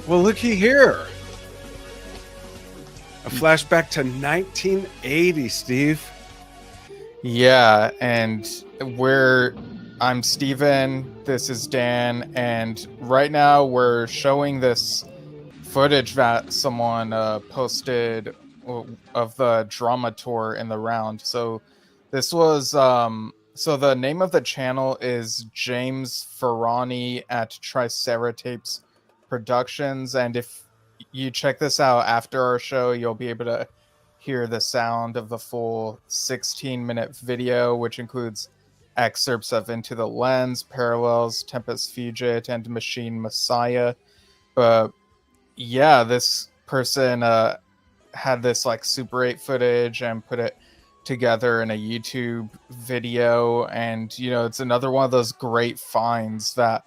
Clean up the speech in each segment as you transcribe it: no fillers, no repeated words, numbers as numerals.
Well, looky here. A flashback to 1980, Steve. Yeah, and we're I'm Steven, this is Dan, and right now we're showing this footage that someone posted of the drama tour in the round. So this was so the name of the channel is James Ferrani at Triceratapes Productions, and if you check this out after our show, you'll be able to hear the sound of the full 16-minute video, which includes excerpts of Into the Lens, Parallels, Tempest Fugit, and Machine Messiah. But yeah, this person had this like Super 8 footage and put it together in a YouTube video. And, it's another one of those great finds that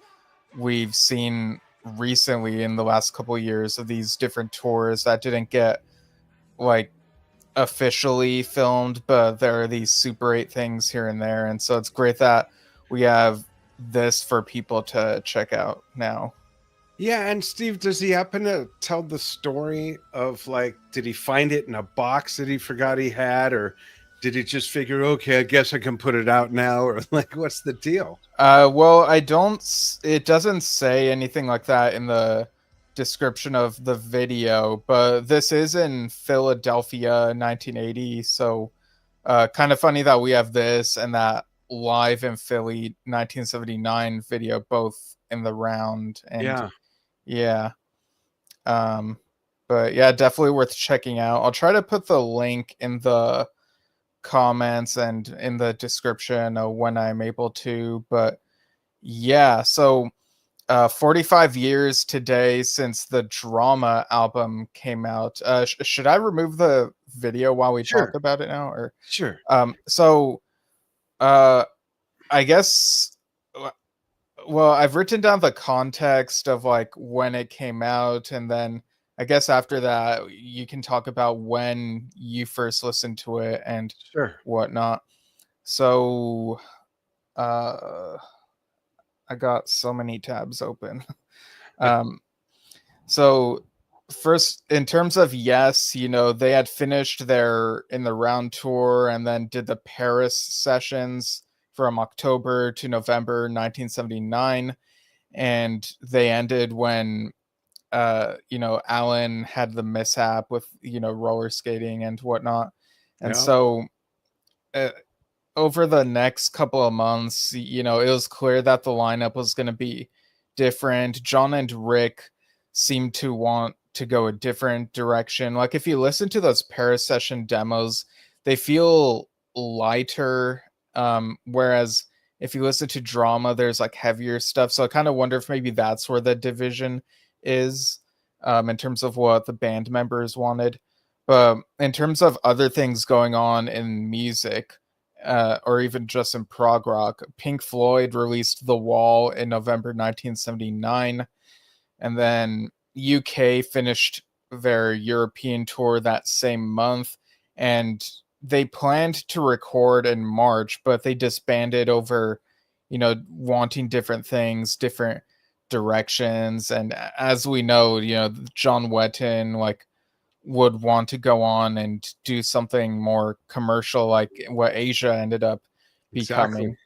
we've seen recently in the last couple of years of these different tours that didn't get like officially filmed, but there are these Super 8 things here and there. And so it's great that we have this for people to check out now. Yeah, and Steve, does he happen to tell the story of like, did he find it in a box that he forgot he had, or did he just figure, okay, I guess I can put it out now, or like, what's the deal? Well, it doesn't say anything like that in the description of the video, but this is in Philadelphia, 1980. So, kind of funny that we have this and that Live in Philly 1979 video both in the round. And Yeah. But yeah, definitely worth checking out. I'll try to put the link in the comments and in the description when I'm able to. But yeah, so 45 years today since the Drama album came out. Should I remove the video while we talk Sure. about it now? Or Sure. So I guess well, I've written down the context of like when it came out, and then I guess after that you can talk about when you first listened to it and Sure. whatnot. So I got so many tabs open. So first, in terms of Yes, they had finished their In the Round tour and then did the Paris sessions from October to November 1979, and they ended when Alan had the mishap with roller skating and whatnot. And Yeah. so over the next couple of months, it was clear that the lineup was going to be different. John and Rick seemed to want to go a different direction. Like if you listen to those Paris session demos, they feel lighter, whereas if you listen to Drama, there's like heavier stuff. So I kind of wonder if maybe that's where the division is, in terms of what the band members wanted. But in terms of other things going on in music, or even just in prog rock, Pink Floyd released The Wall in November 1979, and then UK finished their European tour that same month, and they planned to record in March, but they disbanded over, wanting different things, different directions. And as we know, John Wetton would want to go on and do something more commercial, like what Asia ended up becoming.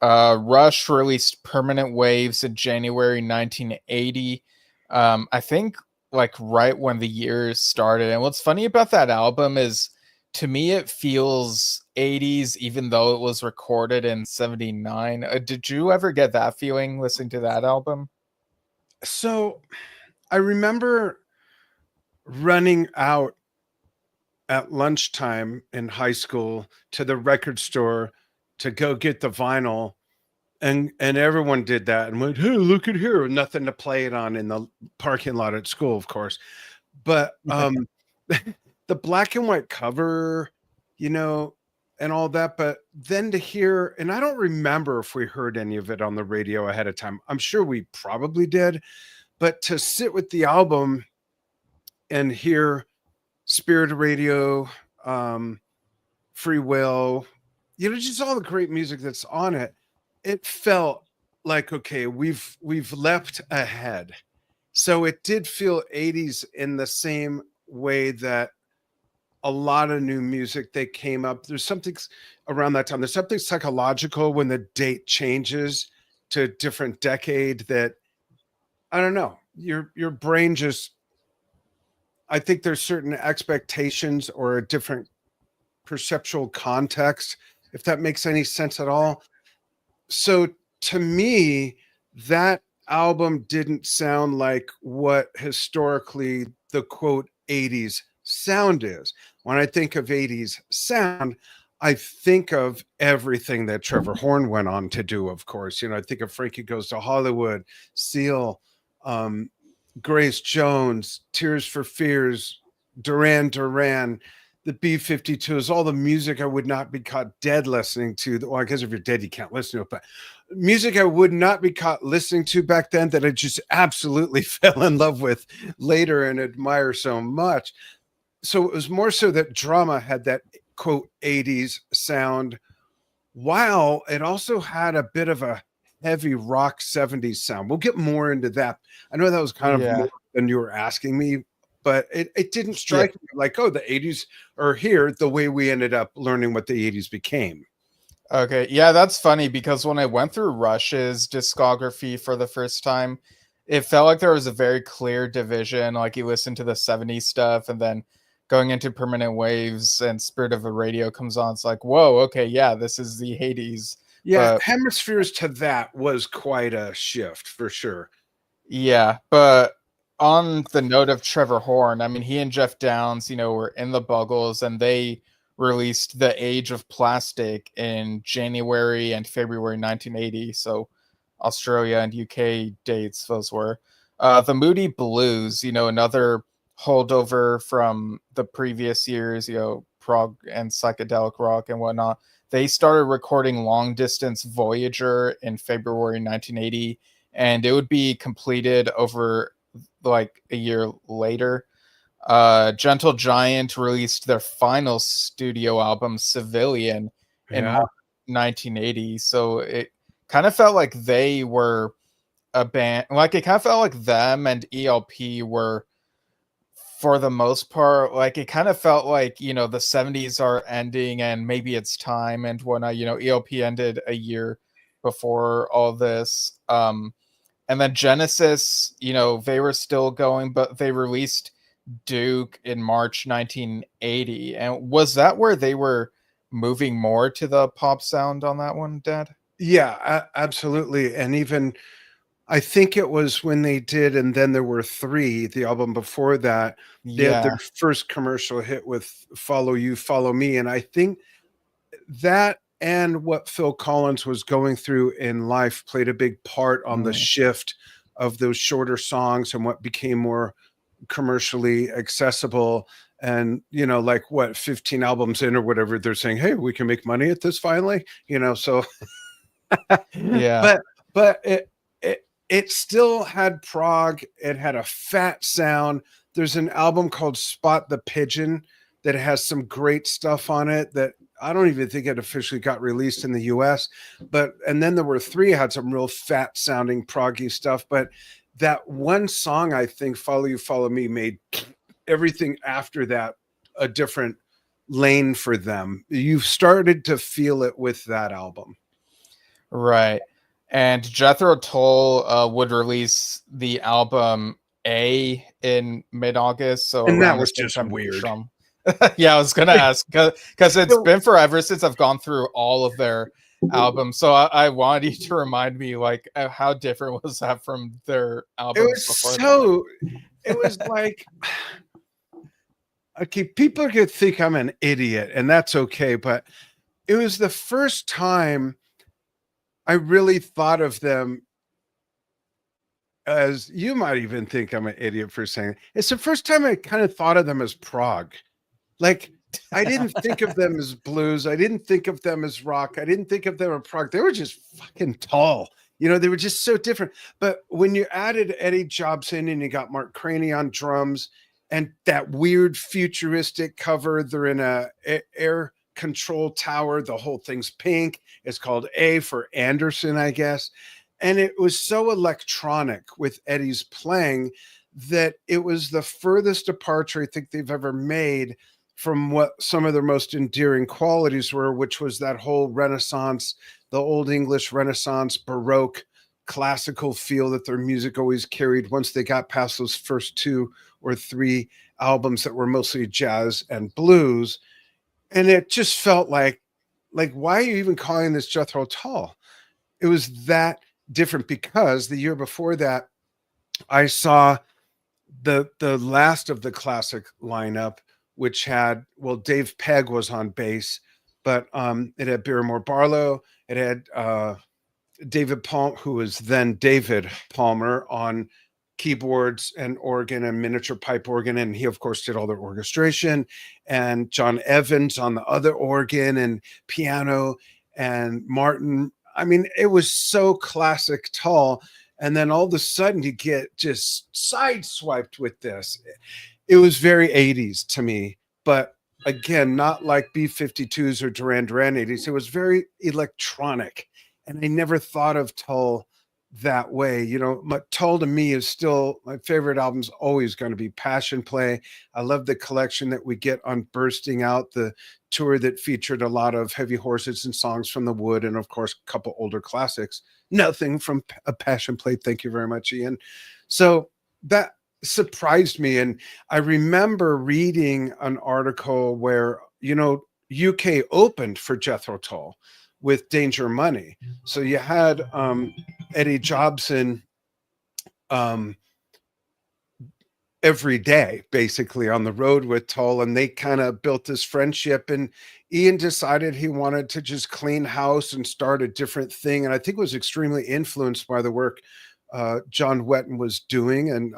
Exactly. Rush released Permanent Waves in January 1980. I think like right when the year started. And what's funny about that album is, to me, it feels 80s, even though it was recorded in 79. Did you ever get that feeling listening to that album? So I remember running out at lunchtime in high school to the record store to go get the vinyl, and everyone did that and went, hey, look at here, nothing to play it on in the parking lot at school, of course. But the black and white cover, and all that. But then to hear, and I don't remember if we heard any of it on the radio ahead of time. I'm sure we probably did, but to sit with the album and hear Spirit Radio, Free Will, just all the great music that's on it, it felt like, okay, we've leapt ahead. So it did feel 80s in the same way that a lot of new music they came up. There's something around that time. There's something psychological when the date changes to a different decade that I don't know. Your brain just I think there's certain expectations or a different perceptual context, if that makes any sense at all. So to me, that album didn't sound like what historically the quote 80s sound is. When I think of 80s sound, I think of everything that Trevor Horn went on to do, of course. I think of Frankie Goes to Hollywood, Seal, um, Grace Jones, Tears for Fears, Duran Duran, the B-52s, all the music I would not be caught dead listening to. Well, I guess if you're dead, you can't listen to it, but music I would not be caught listening to back then that I just absolutely fell in love with later and admire so much. So it was more so that drama had that quote 80s sound, while it also had a bit of a heavy rock 70s sound. We'll get more into that. I know that was kind of Yeah. more than you were asking me, but it didn't Yeah. strike me like, oh, the 80s are here the way we ended up learning what the 80s became. Okay. Yeah, that's funny because when I went through Rush's discography for the first time, it felt like there was a very clear division. Like you listen to the 70s stuff and then going into Permanent Waves and Spirit of a Radio comes on. It's like, whoa, okay, yeah, this is the 80s. Yeah, But hemispheres to that was quite a shift for sure. yeah, but on the note of Trevor Horn, I mean, he and Jeff Downs, were in the Buggles and they released The Age of Plastic in January and February 1980. So Australia and UK dates, those were. The Moody Blues, another holdover from the previous years, prog and psychedelic rock and whatnot. They started recording Long Distance Voyager in February 1980 and it would be completed over like a year later. Gentle Giant released their final studio album, Civilian, in Yeah. March 1980. So it kind of felt like they were a band, like it kind of felt like them and ELP were, for the most part, like it kind of felt like, the 70s are ending and maybe it's time and whatnot. ELP ended a year before all this. And then Genesis, they were still going, but they released Duke in March 1980. And was that where they were moving more to the pop sound on that one, Dad? Yeah, absolutely. And even I think it was when they did, and then there were three, the album before that, they had their Yeah. first commercial hit with Follow You, Follow Me. And I think that and what Phil Collins was going through in life played a big part on the Mm. shift of those shorter songs and what became more commercially accessible. And, like what, 15 albums in or whatever, they're saying, hey, we can make money at this finally, so Yeah. but it still had prog. It had a fat sound. There's an album called Spot the Pigeon that has some great stuff on it that I don't even think it officially got released in the US. And then there were three had some real fat sounding proggy stuff. But that one song, I think, Follow You, Follow Me, made everything after that a different lane for them. You've started to feel it with that album. Right. And Jethro Tull would release the album A in mid-August, so And that around the was same just time weird. Shum. Yeah, I was gonna ask because it's So been forever since I've gone through all of their albums. So I wanted you to remind me, like, how different was that from their it albums was before so it was like okay, people could think I'm an idiot, and that's okay, but it was the first time I really thought of them as you might even think I'm an idiot for saying it. It's the first time I kind of thought of them as prog. Like I didn't think of them as blues. I didn't think of them as rock. I didn't think of them as prog. They were just fucking tall. They were just so different. But when you added Eddie Jobson and you got Mark Craney on drums and that weird futuristic cover, they're in a air control tower. The whole thing's pink. It's called A for Anderson, I guess. And it was so electronic with Eddie's playing that it was the furthest departure I think they've ever made from what some of their most endearing qualities were, which was that whole Renaissance, the Old English Renaissance, Baroque, classical feel that their music always carried once they got past those first two or three albums that were mostly jazz and blues. And it just felt like why are you even calling this Jethro Tull? It was that different because the year before that, I saw the last of the classic lineup, which had, well, Dave Pegg was on bass, but it had Barrymore Barlow, it had David Palm, who was then David Palmer, on keyboards and organ and miniature pipe organ, and he of course did all the orchestration, and John Evans on the other organ and piano, and Martin. I mean, it was so classic Tull, and then all of a sudden you get just sideswiped with this. It was very 80s to me, but again, not like B-52s or Duran Duran 80s. It was very electronic, and I never thought of Tull that way. You know, Tull to me is still my favorite album's always going to be Passion Play. I love the collection that we get on Bursting Out, the tour that featured a lot of Heavy Horses and Songs from the Wood, and of course a couple older classics. Nothing from a Passion Play. Thank you very much, Ian. So that surprised me. And I remember reading an article where, you know, UK opened for Jethro Tull with Danger Money. So you had Eddie Jobson every day, basically on the road with Tull, and they kind of built this friendship. And Ian decided he wanted to just clean house and start a different thing. And I think was extremely influenced by the work John Wetton was doing, and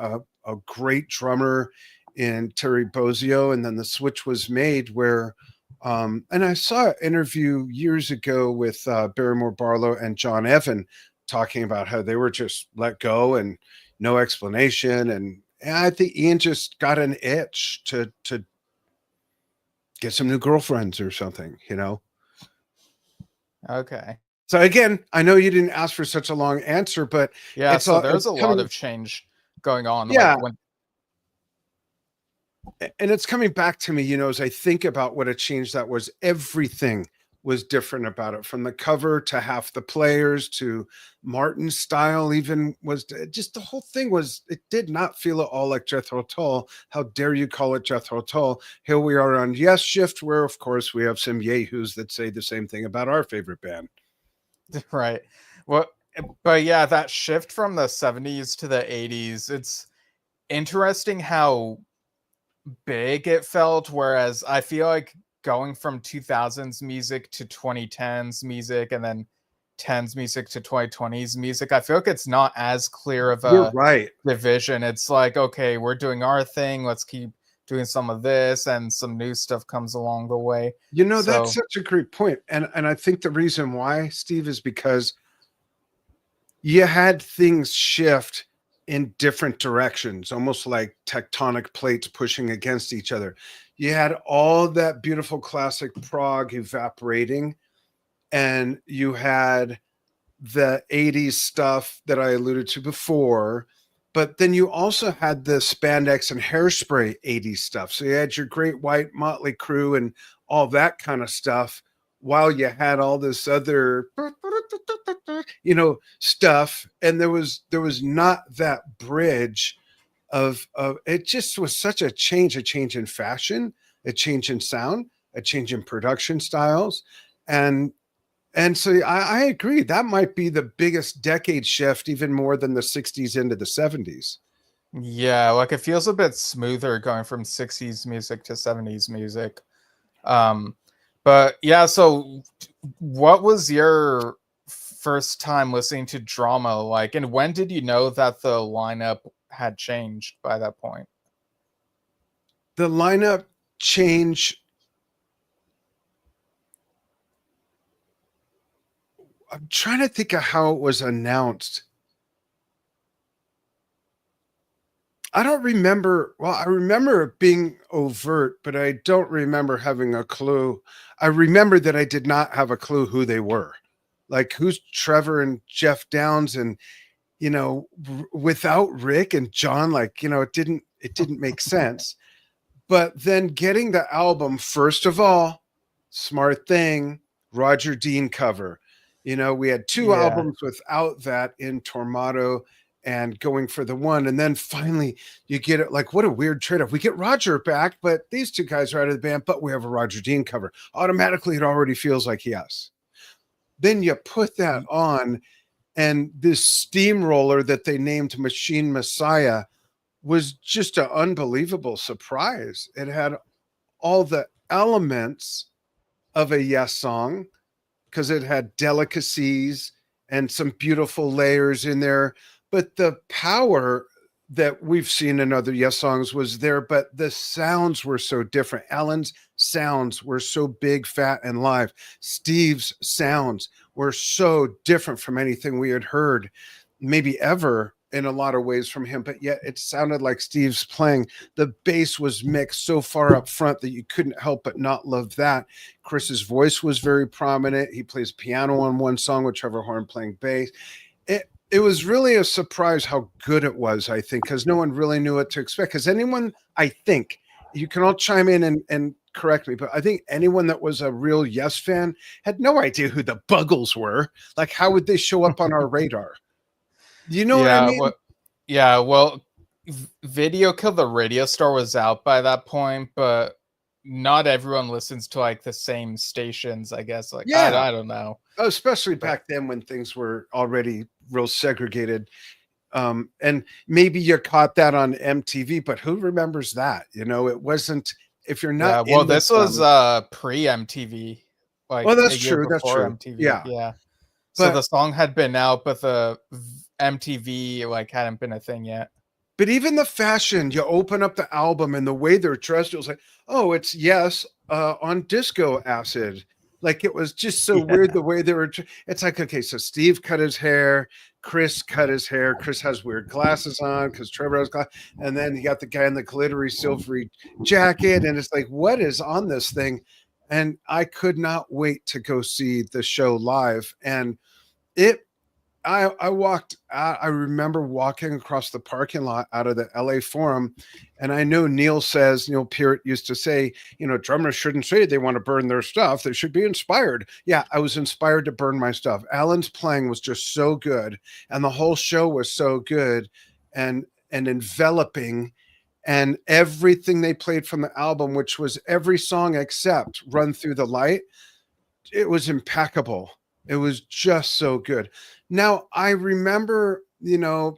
a great drummer in Terry Bozzio. And then the switch was made where, and I saw an interview years ago with Barrymore Barlow and John Evan talking about how they were just let go and no explanation. And I think Ian just got an itch to get some new girlfriends or something, you know? Okay. So again, I know you didn't ask for such a long answer, but Yeah, it's so there's it's a lot of change going on. yeah, Like when and it's coming back to me, you know, as I think about what a change that was. Everything was different about it, from the cover to half the players to Martin's style. Even was just the whole thing was, it did not feel at all like Jethro Tull. How dare you call it Jethro Tull? Here we are on Yesshift, where of course we have some yahoos that say the same thing about our favorite band. right. Well, but yeah, that shift from the 70s to the 80s, it's interesting how big it felt, whereas I feel like going from 2000s music to 2010s music and then 10s music to 2020s music, I feel like it's not as clear of You're a right. division. It's like, okay, we're doing our thing, let's keep doing some of this, and some new stuff comes along the way. You know, that's So such a great point. And I think the reason why, Steve, is because you had things shift in different directions, almost like tectonic plates pushing against each other. You had all that beautiful classic prog evaporating, and you had the 80s stuff that I alluded to before. But then you also had the spandex and hairspray 80s stuff. So you had your Great White, Motley Crue, and all that kind of stuff, while you had all this other, you know, stuff. And there was not that bridge of it. Just was such a change in fashion, a change in sound, a change in production styles. And so I agree. That might be the biggest decade shift, even more than the 60s into the 70s. yeah, like it feels a bit smoother going from 60s music to 70s music. Um, but yeah, so what was your first time listening to drama like, and when did you know that the lineup had changed by that point? The lineup change. I'm trying to think of how it was announced. I don't remember. Well, I remember it being overt, but I don't remember having a clue. I remember that I did not have a clue who they were. Like, who's Trevor and Jeff Downs? And, without Rick and John, like, it didn't make sense. But then getting the album, first of all, smart thing, Roger Dean cover. We had two Yeah. albums without that in Tormato and going for the one. And then finally you get it. Like, what a weird trade-off. We get Roger back, but these two guys are out of the band, but we have a Roger Dean cover. Automatically, it already feels like yes. Then you put that on, and this steamroller that they named Machine Messiah was just an unbelievable surprise. It had all the elements of a Yes song because it had delicacies and some beautiful layers in there. But the power that we've seen in other Yes songs was there, but the sounds were so different. Alan's sounds were so big, fat, and live. Steve's sounds were so different from anything we had heard, maybe ever, in a lot of ways from him, but yet it sounded like Steve's playing. The bass was mixed so far up front that you couldn't help but not love that. Chris's voice was very prominent. He plays piano on one song with Trevor Horn playing bass. It was really a surprise how good it was, I think, because no one really knew what to expect. Because anyone, I think, you can all chime in and correct me, but I think anyone that was a real Yes fan had no idea who the Buggles were. Like, how would they show up on our radar? You know what I Yeah. mean? Well, Video Kill the Radio Star was out by that point, but not everyone listens to like the same stations, I guess. Like, Yeah. I don't know. Especially back then when things were already real segregated. And maybe you caught that on MTV, but who remembers that? It wasn't, if you're not. Yeah, well, this was pre MTV, like well, a that's year true. That's before true. MTV. Yeah. Yeah. So But the song had been out, but the MTV like hadn't been a thing yet. But even the fashion, you open up the album and the way they're dressed, it was like, oh, it's Yes on disco acid. Like, it was just so weird the way they were. It's like, okay, so Steve cut his hair, Chris cut his hair. Chris has weird glasses on because Trevor has glasses. And then you got the guy in the glittery silvery jacket. And it's like, what is on this thing? And I could not wait to go see the show live. And it I walked out. I remember walking across the parking lot out of the LA Forum, and I know Neil Peart used to say, drummers shouldn't say they want to burn their stuff. They should be inspired. Yeah, I was inspired to burn my stuff. Alan's playing was just so good, and the whole show was so good and enveloping, and everything they played from the album, which was every song except Run Through the Light, it was impeccable. It was just so good. Now, I remember, the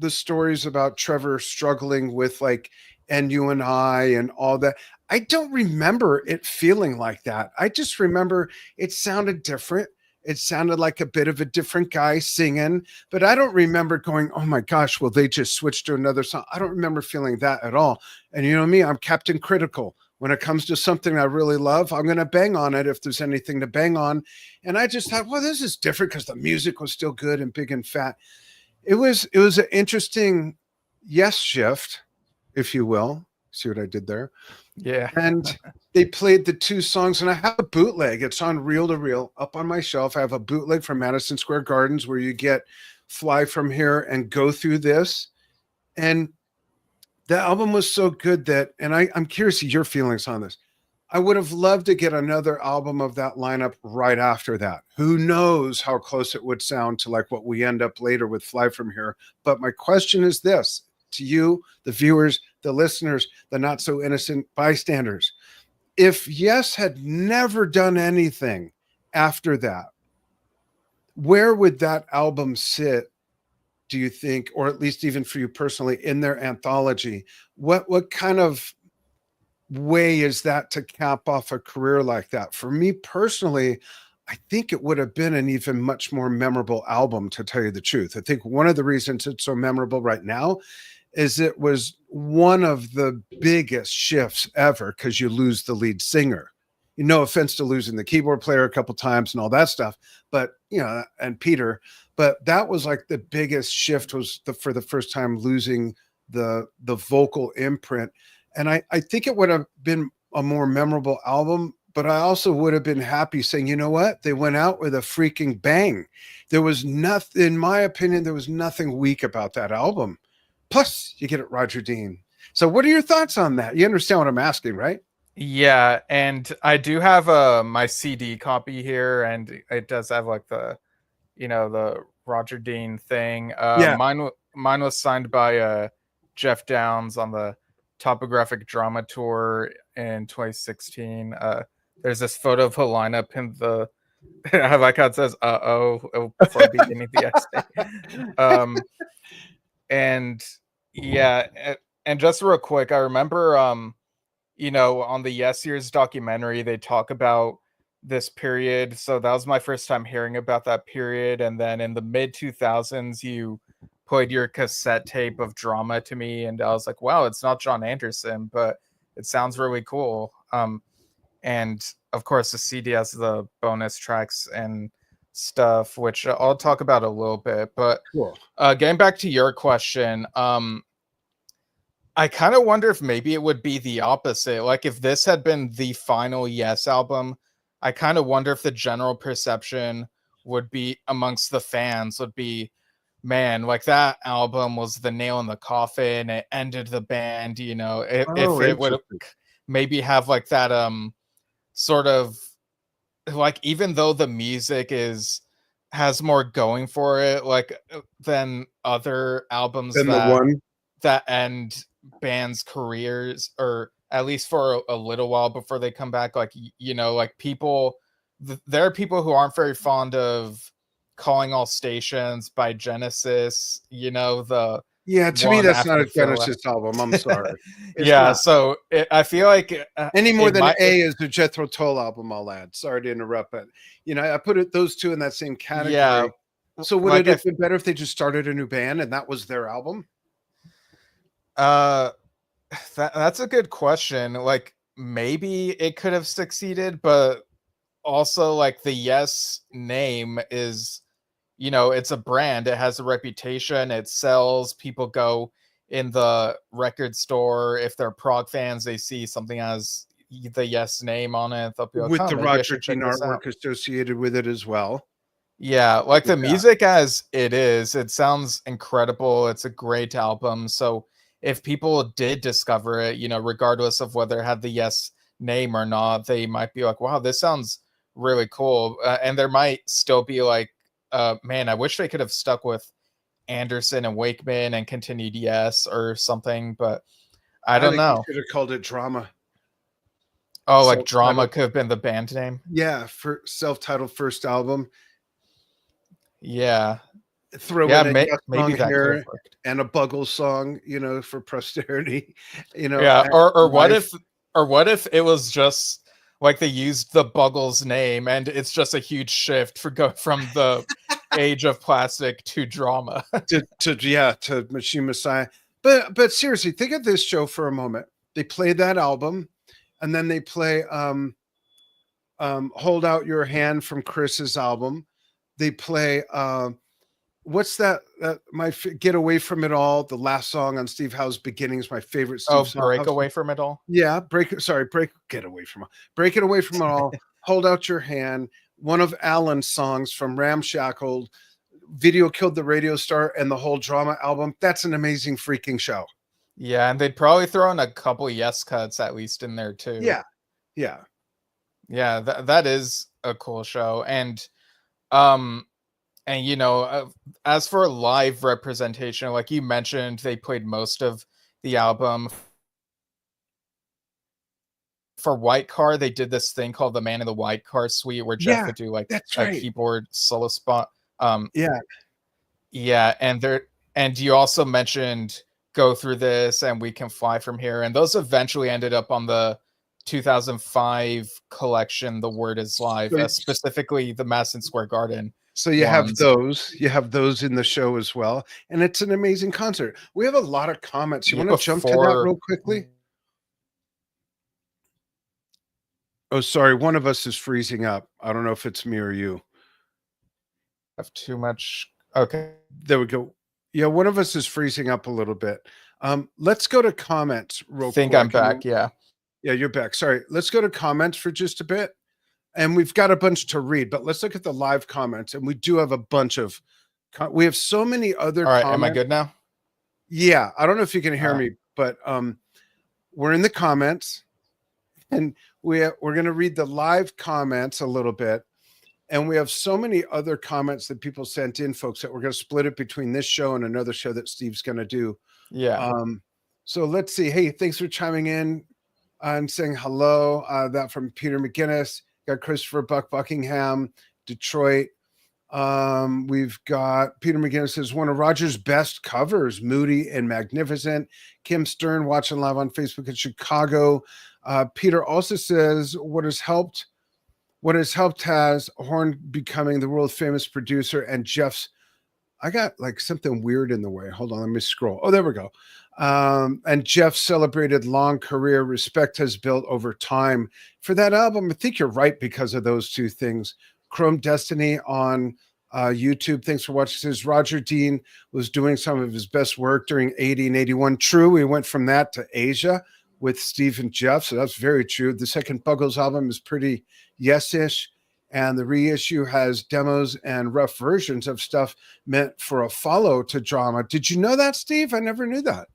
stories about Trevor struggling with like and you and I and all that. I don't remember it feeling like that. I just remember it sounded different. It sounded like a bit of a different guy singing, but I don't remember going, oh my gosh, well, they just switched to another song. I don't remember feeling that at all. And you know me, I'm Captain Critical. When it comes to something I really love, I'm going to bang on it if there's anything to bang on. And I just thought, well, this is different because the music was still good and big and fat. It was an interesting Yesshift, if you will. See what I did there? Yeah. And they played the two songs, and I have a bootleg. It's on reel to reel up on my shelf. I have a bootleg from Madison Square Gardens where you get Fly From Here and Go Through This. And the album was so good that, and I'm curious to your feelings on this. I would have loved to get another album of that lineup right after that. Who knows how close it would sound to like what we end up later with Fly From Here. But my question is this to you, the viewers, the listeners, the not so innocent bystanders. If Yes had never done anything after that, where would that album sit, do you think, or at least even for you personally, in their anthology? What kind of way is that to cap off a career like that? For me personally, I think it would have been an even much more memorable album, to tell you the truth. I think one of the reasons it's so memorable right now is it was one of the biggest shifts ever because you lose the lead singer. No offense to losing the keyboard player a couple times and all that stuff, but and Peter, but that was like the biggest shift was for the first time losing the vocal imprint. And I think it would have been a more memorable album, but I also would have been happy saying, you know what? They went out with a freaking bang. There was nothing, in my opinion, there was nothing weak about that album. Plus, you get it, Roger Dean. So, what are your thoughts on that? You understand what I'm asking, right? Yeah, and I do have my CD copy here, and it does have like the the Roger Dean thing. Yeah. Mine was signed by Jeff Downs on the Topographic Drama Tour in 2016. There's this photo of a lineup in the I like how it says before beginning the essay. And yeah, and just real quick, I remember on the Yes Years documentary, they talk about this period. So that was my first time hearing about that period. And then in the mid 2000s, you played your cassette tape of Drama to me, and I was like, wow, it's not John Anderson, but it sounds really cool. And of course, the CD has the bonus tracks and stuff, which I'll talk about a little bit. But Cool. getting back to your question, I kind of wonder if maybe it would be the opposite. Like if this had been the final Yes album, I kind of wonder if the general perception would be amongst the fans would be, man, like that album was the nail in the coffin. It ended the band, if Oh, it would interesting. maybe have like that sort of like, even though the music has more going for it like than other albums Then the one. that end bands' careers, or at least for a little while before they come back. Like like there are people who aren't very fond of Calling All Stations by Genesis. The Yeah, to me, one that's not a after Phil. Genesis album. I'm sorry. It's Yeah, not. so I feel like Any more it than might. A is the Jethro Tull album, I'll add. Sorry to interrupt, but I put those two in that same Yeah, category. So would it like have been better if they just started a new band and that was their album? uh that's a good question. Like maybe it could have succeeded, but also like the Yes name is, it's a brand. It has a reputation. It sells. People go in the record store. If they're prog fans, they see something as the Yes name on it. They'll be like, With "Oh, the maybe I Roger should check Dean this out." artwork associated with it as well. Yeah, like the Yeah. music as it is, it sounds incredible. It's a great album. So if people did discover it, regardless of whether it had the Yes name or not, they might be like, wow, this sounds really cool. And there might still be like, man, I wish they could have stuck with Anderson and Wakeman and continued Yes or something, but I I don't think you know. should have called it Drama. Oh, like Drama Self-titled. could have been the band name. Yeah, for self-titled first album. Yeah. Throw Yeah, in a Yuck maybe Song that could have here worked. and a Buggle song, for posterity. Yeah, or what Life. if it was just like they used the Buggles name and it's just a huge shift for going from the age of plastic to Drama. to Machine Messiah. But seriously, think of this show for a moment. They play that album, and then they play Hold Out Your Hand from Chris's album. They play what's that? Get Away from It All. The last song on Steve Howe's Beginnings, my favorite Steve song. Break away from it all. Yeah, get away from it. Break it away from it all. Hold Out Your Hand. One of Alan's songs from Ramshackled. Video Killed the Radio Star, and the whole Drama album. That's an amazing freaking show. Yeah, and they'd probably throw in a couple Yes cuts at least in there too. Yeah. Yeah, that is a cool show. And as for live representation, like you mentioned, they played most of the album. For White Car, they did this thing called the Man in the White Car Suite, where Jeff would do like that's a right. keyboard solo spot. Yeah, and you also mentioned Go Through This and We Can Fly From Here, and those eventually ended up on the 2005 collection, The Word Is Live, specifically the Madison Square Garden. So you have those in the show as well, and it's an amazing concert. We have a lot of comments. You want to jump to that real quickly? Oh, sorry, one of us is freezing up. I don't know if it's me or you. Have too much. Okay, there we go. Yeah, one of us is freezing up a little bit. Let's go to comments real quick. I'm back. Yeah. Yeah, you're back. Sorry. Let's go to comments for just a bit. And we've got a bunch to read, but let's look at the live comments. And we do have a bunch of, we have so many other All right, am I comments. good now? Yeah, I don't know if you can All hear right. me, but we're in the comments, and we're going to read the live comments a little bit. And we have so many other comments that people sent in, folks, that we're going to split it between this show and another show that Steve's going to do. Yeah. So let's see. Hey, thanks for chiming in and saying hello. That from Peter McGinnis. Got Christopher Buckingham, Detroit. We've got Peter McGinnis says one of Roger's best covers, moody and magnificent. Kim Stern watching live on Facebook in Chicago. Peter also says what has helped has Horn becoming the world famous producer and Jeff's. I got like something weird in the way. Hold on, let me scroll. Oh, there we go. And Jeff's celebrated long career. Respect has built over time for that album. I think you're right because of those two things. Chrome Destiny on YouTube. Thanks for watching. Says Roger Dean was doing some of his best work during 80 and 81. True. We went from that to Asia with Steve and Jeff. So that's very true. The second Buggles album is pretty yes-ish. And the reissue has demos and rough versions of stuff meant for a follow to drama. Did you know that, Steve? I never knew that.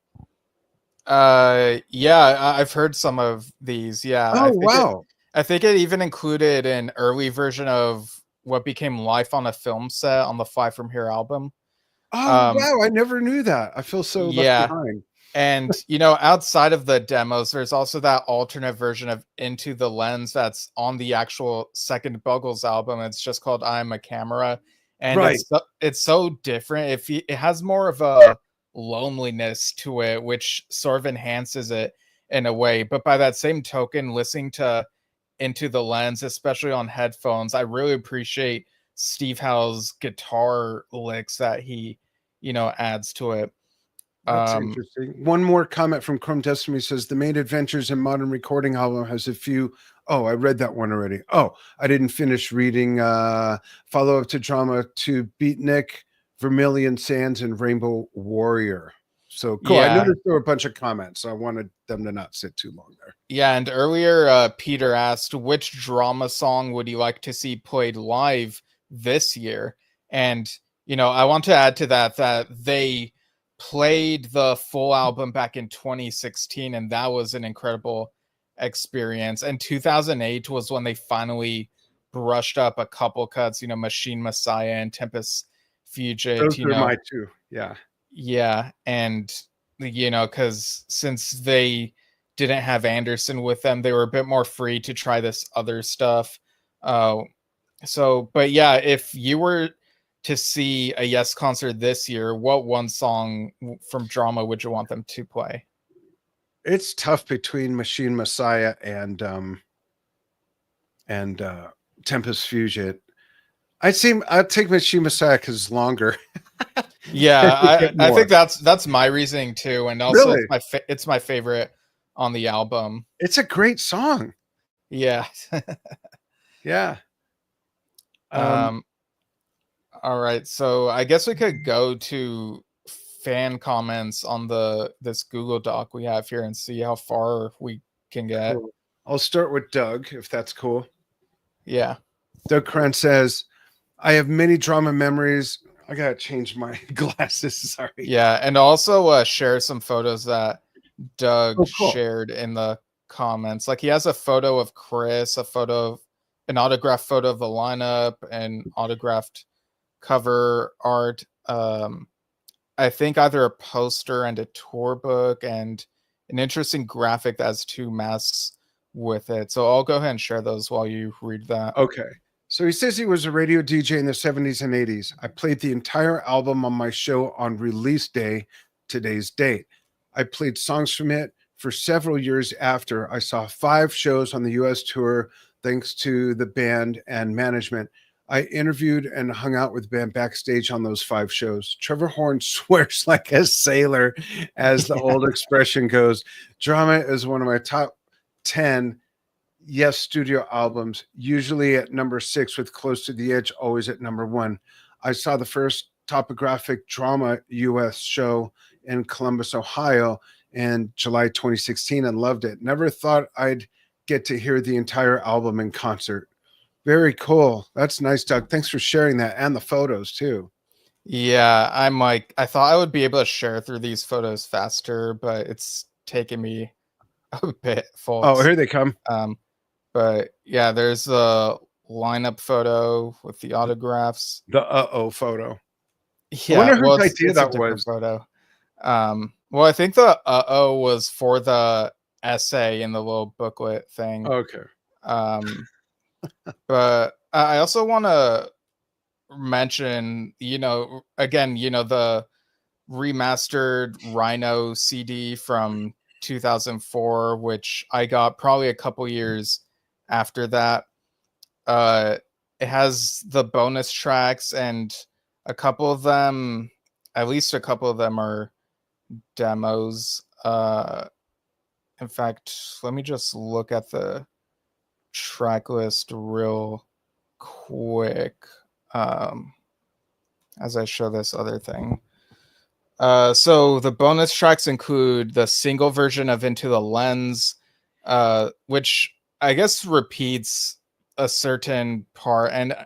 Yeah, I've heard some of these. Yeah. Oh, wow. I think it even included an early version of what became Life on a Film Set on the Fly From Here album. Oh, wow. I never knew that. I feel so left behind. And, outside of the demos, there's also that alternate version of Into the Lens that's on the actual second Buggles album. It's just called I'm a Camera. And right. it's so different. It has more of a loneliness to it, which sort of enhances it in a way. But by that same token, listening to Into the Lens, especially on headphones, I really appreciate Steve Howe's guitar licks that he, adds to it. That's interesting. One more comment from Chrome Destiny says the main adventures in modern recording album has a few. Oh, I read that one already. Oh, I didn't finish reading follow up to drama to Beatnik, Vermilion Sands, and Rainbow Warrior. So cool. Yeah. I noticed there were a bunch of comments. So I wanted them to not sit too long there. Yeah, and earlier Peter asked which drama song would you like to see played live this year? And I want to add to that they played the full album back in 2016, and that was an incredible experience. And 2008 was when they finally brushed up a couple cuts, Machine Messiah and Tempest Fugit. Those are my two. Yeah, and because since they didn't have Anderson with them, they were a bit more free to try this other stuff. But yeah, if you were to see a Yes concert this year, what one song from drama would you want them to play? It's tough between Machine Messiah and Tempest Fugit. I'd take Machine Messiah because it's longer. Yeah, I think that's my reasoning too, and also really? It's my favorite on the album. It's a great song. Yeah. Yeah. All right, so I guess we could go to fan comments on this Google Doc we have here and see how far we can get. Cool. I'll start with Doug, if that's cool. Yeah. Doug Krantz says, I have many drama memories. I gotta change my glasses. Sorry. Yeah, and also share some photos that Doug shared in the comments. Like he has a photo of Chris, an autographed photo of the lineup, and autographed cover art. I think either a poster and a tour book, and an interesting graphic that has two masks with it. So I'll go ahead and share those while you read that. Okay. So he says he was a radio DJ in the 70s and 80s. I played the entire album on my show on release day, today's date. I played songs from it for several years after. I saw 5 shows on the U.S. tour thanks to the band and management. I interviewed and hung out with the band backstage on those 5 shows. Trevor Horn swears like a sailor, as the old expression goes. Drama is one of my top 10 Yes studio albums, usually at number 6 with Close to the Edge, always at number 1. I saw the first Topographic Drama US show in Columbus, Ohio, in July 2016 and loved it. Never thought I'd get to hear the entire album in concert. Very cool. That's nice, Doug. Thanks for sharing that and the photos too. Yeah, I'm like, I thought I would be able to share through these photos faster, but it's taken me a bit, Oh, folks. here they come. But yeah, there's a lineup photo with the autographs. The uh-oh photo. I Yeah, wonder well, whose idea it's a that different was. photo. Well, I think the uh-oh was for the essay in the little booklet thing. Okay. Um, but I also want to mention, again, the remastered Rhino CD from 2004, which I got probably a couple years after that. It has the bonus tracks, and a couple of them, at least a couple of them, are demos. In fact, let me just look at the track list real quick as I show this other thing. So the bonus tracks include the single version of Into the Lens, which I guess repeats a certain part, and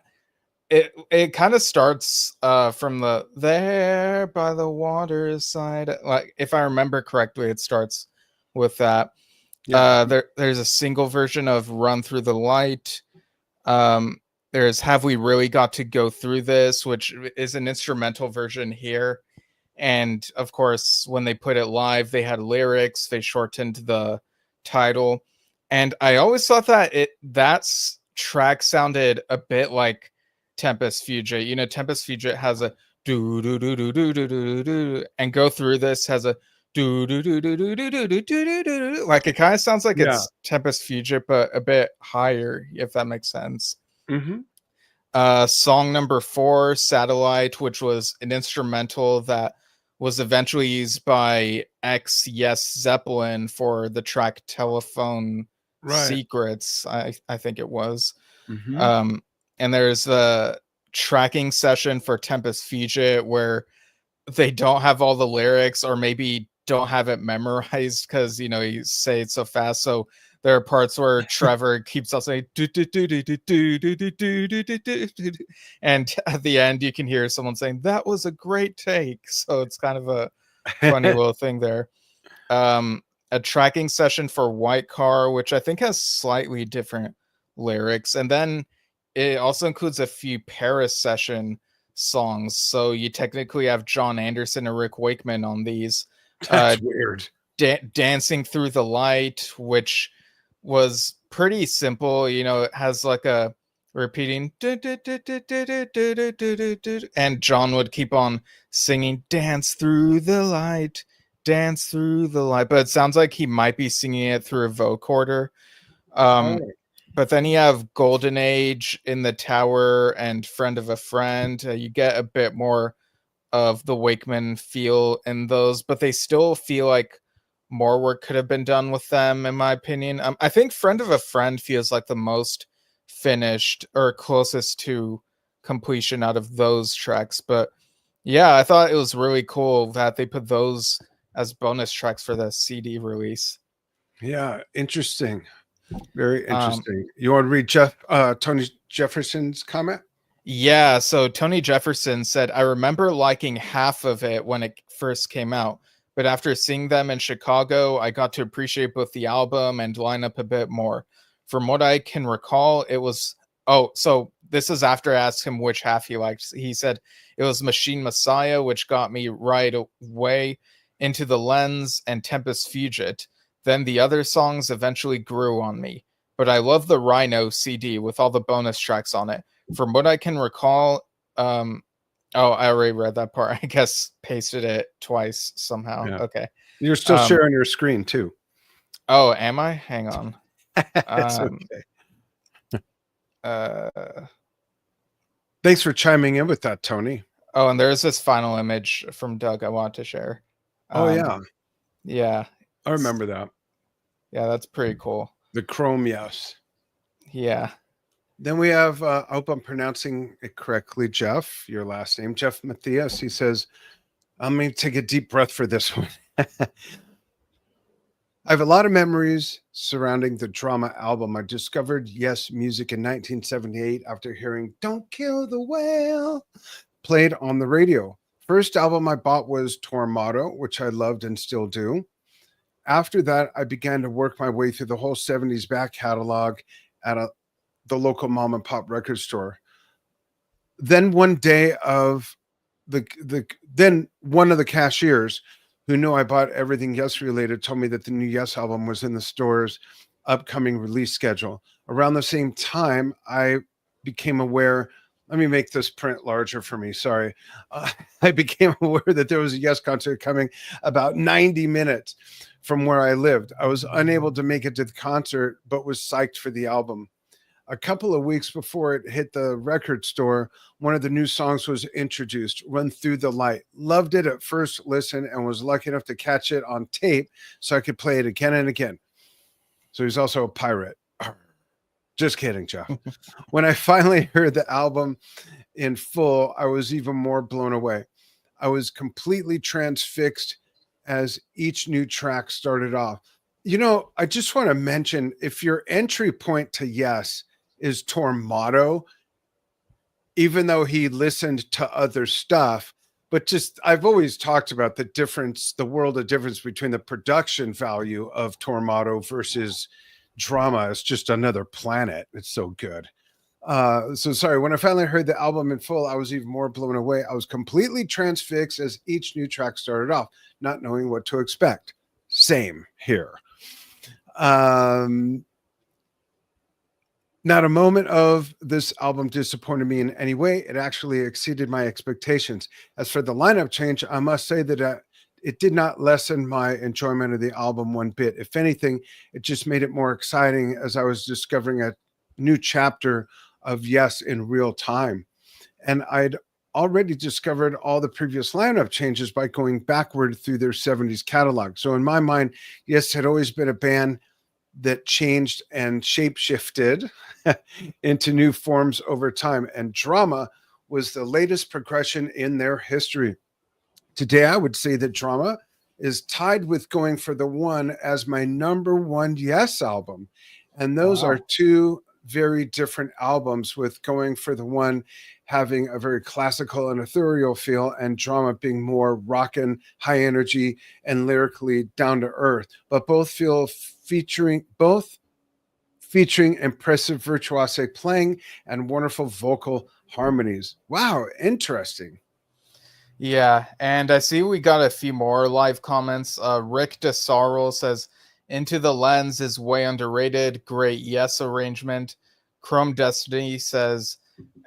it kind of starts from the there by the waterside. Like, if I remember correctly, it starts with that. Yeah. There's a single version of Run Through the Light. Um, there's Have We Really Got to Go Through This, which is an instrumental version here. And of course, when they put it live, they had lyrics, they shortened the title. And I always thought that that's track sounded a bit like Tempest Fugit. Tempest Fugit has a do do do do do do do do, and Go Through This has a do do do do do do do do do do. Like, it kind of sounds like Yeah. it's Tempest Fugit, but a bit higher, if that makes sense. Mm-hmm. Song number 4, Satellite, which was an instrumental that was eventually used by Yes Zeppelin for the track Telephone Right. Secrets, I think it was. Mm-hmm. And there's the tracking session for Tempest Fugit where they don't have all the lyrics, or maybe don't have it memorized because you say it so fast. So there are parts where Trevor keeps on saying do, do, do, do, do, do, do, do, do, do, do, do, do, do. And at the end you can hear someone saying that was a great take. So it's kind of a funny little thing there. A tracking session for White Car, which I think has slightly different lyrics, and then it also includes a few Paris session songs. So you technically have John Anderson and Rick Wakeman on these. That's weird. Dancing Through the Light, which was pretty simple. It has like a repeating and John would keep on singing Dance Through the Light, Dance Through the Light, but it sounds like he might be singing it through a vocoder. But then you have Golden Age, In the Tower, and Friend of a Friend. You get a bit more of the Wakeman feel in those, but they still feel like more work could have been done with them, in my opinion. I think Friend of a Friend feels like the most finished or closest to completion out of those tracks. But yeah, I thought it was really cool that they put those as bonus tracks for the CD release. Yeah. Interesting. Very interesting. You want to read Tony Jefferson's comment? Yeah, so Tony Jefferson said, I remember liking half of it when it first came out, but after seeing them in Chicago, I got to appreciate both the album and lineup a bit more. From what I can recall, it was. Oh, so this is after I asked him which half he liked. He said it was Machine Messiah, which got me right away, Into the Lens, and Tempest Fugit. Then the other songs eventually grew on me. But I love the Rhino CD with all the bonus tracks on it. From what I can recall, I already read that part. I guess pasted it twice somehow. Yeah. Okay. You're still sharing your screen too. Oh, am I? Hang on. It's okay. Thanks for chiming in with that, Tony. Oh, and there's this final image from Doug I want to share. Yeah. Yeah. I remember that. Yeah, that's pretty cool. The Chrome, yes. Yeah. Then we have, I hope I'm pronouncing it correctly, Jeff, your last name, Jeff Matthias. He says, I'm going to take a deep breath for this one. I have a lot of memories surrounding the Drama album. I discovered Yes music in 1978 after hearing Don't Kill the Whale played on the radio. First album I bought was Tormato, which I loved and still do. After that, I began to work my way through the whole 70s back catalog at the local mom and pop record store. Then one day of then one of the cashiers who knew I bought everything Yes related told me that the new Yes album was in the store's upcoming release schedule. Around the same time, I became aware. Let me make this print larger for me. Sorry. Uh, I became aware that there was a Yes concert coming about 90 minutes from where I lived. I was unable to make it to the concert, but was psyched for the album. A couple of weeks before it hit the record store, one of the new songs was introduced, Run Through the Light. Loved it at first listen and was lucky enough to catch it on tape so I could play it again and again. So he's also a pirate. Just kidding, Jeff. When I finally heard the album in full, I was even more blown away. I was completely transfixed as each new track started off. You know, I just want to mention if your entry point to Yes is Tormato, even though he listened to other stuff, but just I've always talked about the difference, the world of difference between the production value of Tormato versus Drama. It's just another planet. It's so good. So sorry, when I finally heard the album in full, I was even more blown away. I was completely transfixed as each new track started off, not knowing what to expect. Same here. Not a moment of this album disappointed me in any way. It actually exceeded my expectations. As for the lineup change, I must say that it did not lessen my enjoyment of the album one bit. If anything, it just made it more exciting as I was discovering a new chapter of Yes in real time. And I'd already discovered all the previous lineup changes by going backward through their 70s catalog. So in my mind, Yes had always been a band that changed and shape-shifted into new forms over time. And Drama was the latest progression in their history. Today, I would say that Drama is tied with Going for the One as my number one Yes album. And those are two very different albums, with Going for the One having a very classical and ethereal feel, and Drama being more rockin', high energy, and lyrically down to earth. But both featuring impressive virtuose playing and wonderful vocal harmonies. Wow, interesting. Yeah, and I see we got a few more live comments. Rick DeSarl says, Into the Lens is way underrated. Great Yes arrangement. Chrome Destiny says,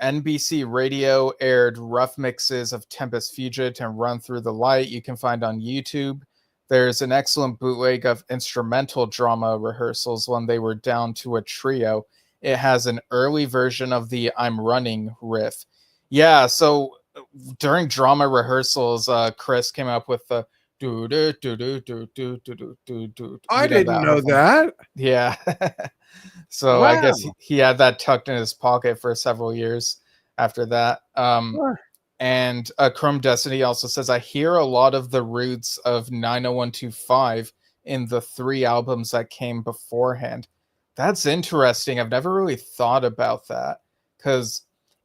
NBC Radio aired rough mixes of Tempest Fugit and Run Through the Light. You can find on YouTube. There's an excellent bootleg of instrumental Drama rehearsals when they were down to a trio. It has an early version of the I'm Running riff. Yeah, so during Drama rehearsals, Chris came up with the do do do do do do do do do. I didn't know that. Yeah. So Wow. I guess he had that tucked in his pocket for several years after that. Sure. And Chrome Destiny also says, I hear a lot of the roots of 90125 in the three albums that came beforehand. That's interesting. I've never really thought about that, because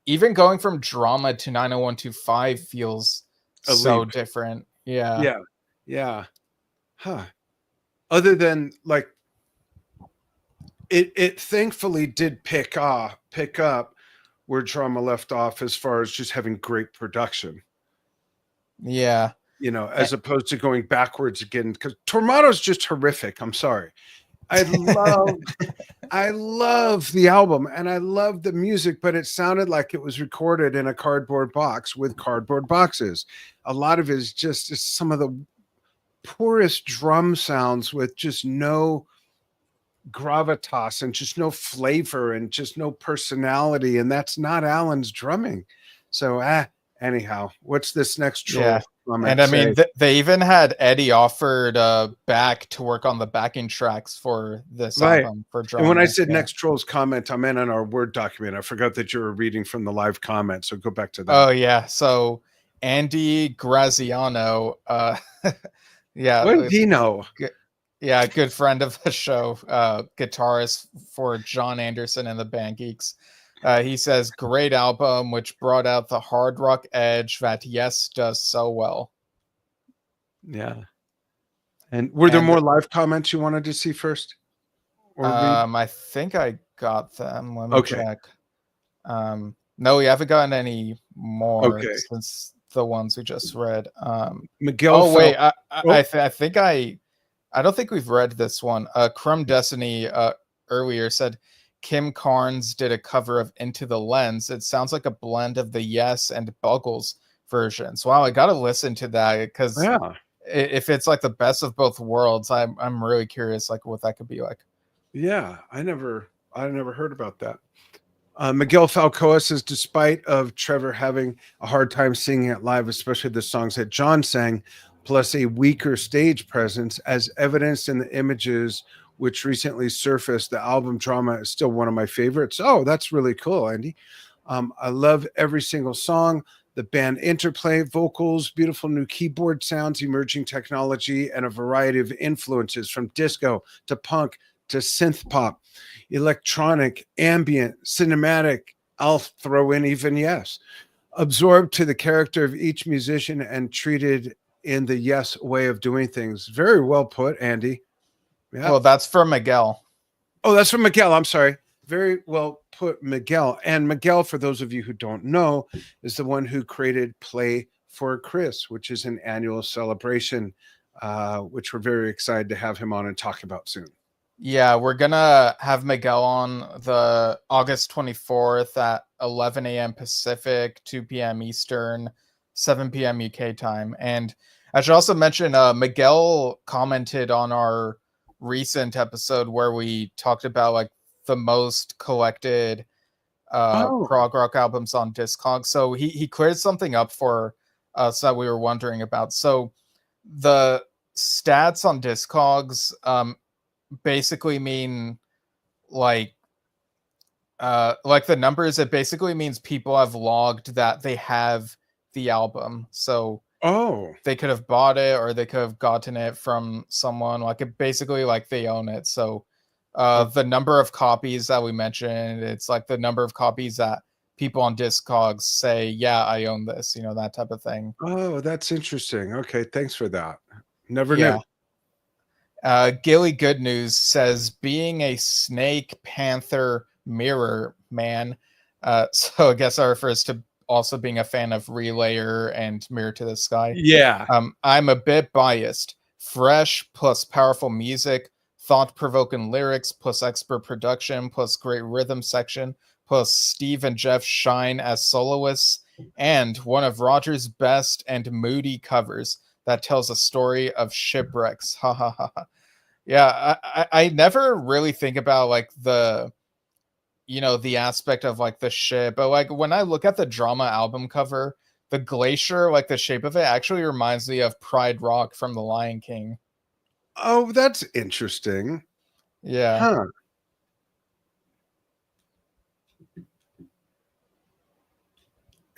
even going from Drama to 90125 feels so different. Yeah. Yeah. Huh. Other than like it thankfully did pick up where Drama left off as far as just having great production. Yeah. You know, as opposed to going backwards again, because Tormato's just horrific. I'm sorry. I love the album and I love the music, but it sounded like it was recorded in a cardboard box with cardboard boxes. A lot of it is just some of the poorest drum sounds with just no gravitas and just no flavor and just no personality. And that's not Alan's drumming. So, anyhow, what's this next troll? Yeah. And I mean, they even had Eddie offered back to work on the backing tracks for this album for Drama. And when I said next troll's comment, I meant on our Word document. I forgot that you were reading from the live comment. So go back to that. Oh, yeah. So Andy Graziano. Yeah. What did he know? Yeah, good friend of the show, guitarist for John Anderson and the Band Geeks. He says, great album, which brought out the hard rock edge that Yes does so well. Yeah. And were there And more live comments you wanted to see first or read? I think I got them. Let me Okay. check. No, we haven't gotten any more Okay. since the ones we just read. Miguel Oh wait, Fal. Oh, I think I don't think we've read this one. Crumb Destiny earlier said Kim Carnes did a cover of Into the Lens. It sounds like a blend of the Yes and Buggles versions. Wow, I gotta listen to that because yeah. if it's like the best of both worlds, I'm really curious like what that could be like. Yeah. I never heard about that. Miguel Falcoa says, despite of Trevor having a hard time singing it live, especially the songs that John sang, plus a weaker stage presence, as evidenced in the images which recently surfaced, the album Drama is still one of my favorites. Oh, that's really cool, Andy. I love every single song, the band interplay, vocals, beautiful new keyboard sounds, emerging technology, and a variety of influences from disco to punk to synth pop, electronic, ambient, cinematic. I'll throw in even Yes. Absorbed to the character of each musician and treated in the Yes way of doing things. Very well put, Andy. Yeah. Well, that's for Miguel. Oh, that's from Miguel. I'm sorry. Very well put, Miguel. And Miguel, for those of you who don't know, is the one who created Play for Chris, which is an annual celebration, which we're very excited to have him on and talk about soon. Yeah, we're gonna have Miguel on the August 24th at 11 a.m. Pacific, 2 p.m. Eastern, 7 p.m. UK time. And I should also mention Miguel commented on our recent episode where we talked about like the most collected Oh, prog rock albums on Discogs. So he cleared something up for us that we were wondering about. So the stats on Discogs basically mean like the numbers. It basically means people have logged that they have the album, so oh, they could have bought it or they could have gotten it from someone. Like it basically like they own it. So the number of copies that we mentioned, it's like the number of copies that people on Discogs say, yeah, I own this, that type of thing. oh, that's interesting. Okay, thanks for that. Never knew. Yeah. Gilly Good News says, being a snake, panther, mirror man. So I guess that refers to also being a fan of Relayer and Mirror to the Sky. Yeah. I'm a bit biased. Fresh plus powerful music, thought-provoking lyrics plus expert production plus great rhythm section plus Steve and Jeff shine as soloists, and one of Roger's best and moody covers that tells a story of shipwrecks. Ha ha ha. Yeah, I never really think about like the the aspect of like the ship, but like when I look at the Drama album cover, the glacier, like the shape of it actually reminds me of Pride Rock from The Lion King. Oh, that's interesting. Yeah. Huh. Are,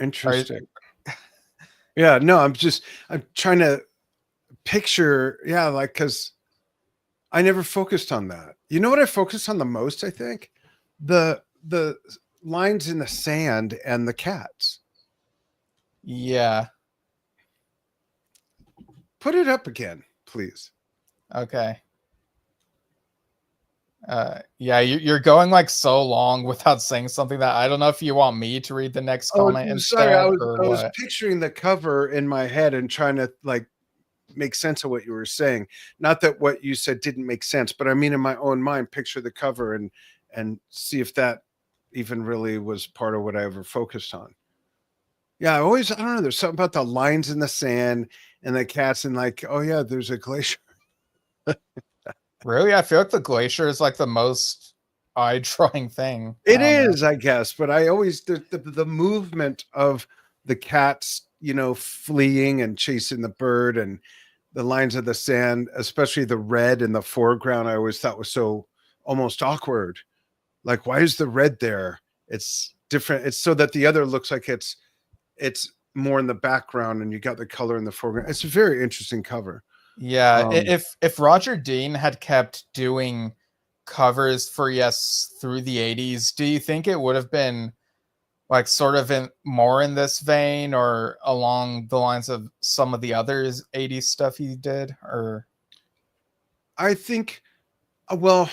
Interesting. Yeah, no, I'm trying to picture, yeah, like cuz I never focused on that. You know what I focused on the most, I think? The lines in the sand and the cats. yeah. Put it up again, please. Okay. Yeah, you're going like so long without saying something that I don't know if you want me to read the next Oh, comment sorry. I instead was or I was what. picturing the cover in my head and trying to like make sense of what you were saying. Not that what you said didn't make sense, but I mean in my own mind, picture the cover and see if that even really was part of what I ever focused on. Yeah, I don't know. There's something about the lines in the sand and the cats and like, oh yeah, there's a glacier. Really? I feel like the glacier is like the most eye-drawing thing. I It don't know. is, I guess, but I always the movement of the cats, fleeing and chasing the bird and the lines of the sand, especially the red in the foreground, I always thought was so almost awkward. Like, why is the red there? It's different. It's so that the other looks like it's more in the background and you got the color in the foreground. It's a very interesting cover. Yeah, Um, if Roger Dean had kept doing covers for Yes through the 80s, do you think it would have been like sort of in more in this vein or along the lines of some of the other 80s stuff he did? Or I think, well,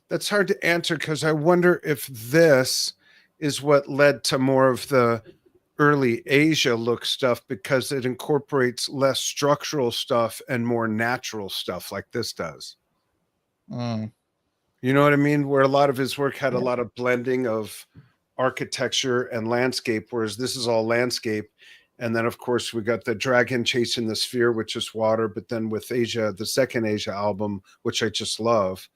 that's hard to answer because I wonder if this is what led to more of the early Asia look stuff because it incorporates less structural stuff and more natural stuff like this does. mm, You know what I mean? Where a lot of his work had a yeah. lot of blending of architecture and landscape, whereas this is all landscape. And then, of course, we got the dragon chasing the sphere, which is water. But then with Asia, the second Asia album, which I just love,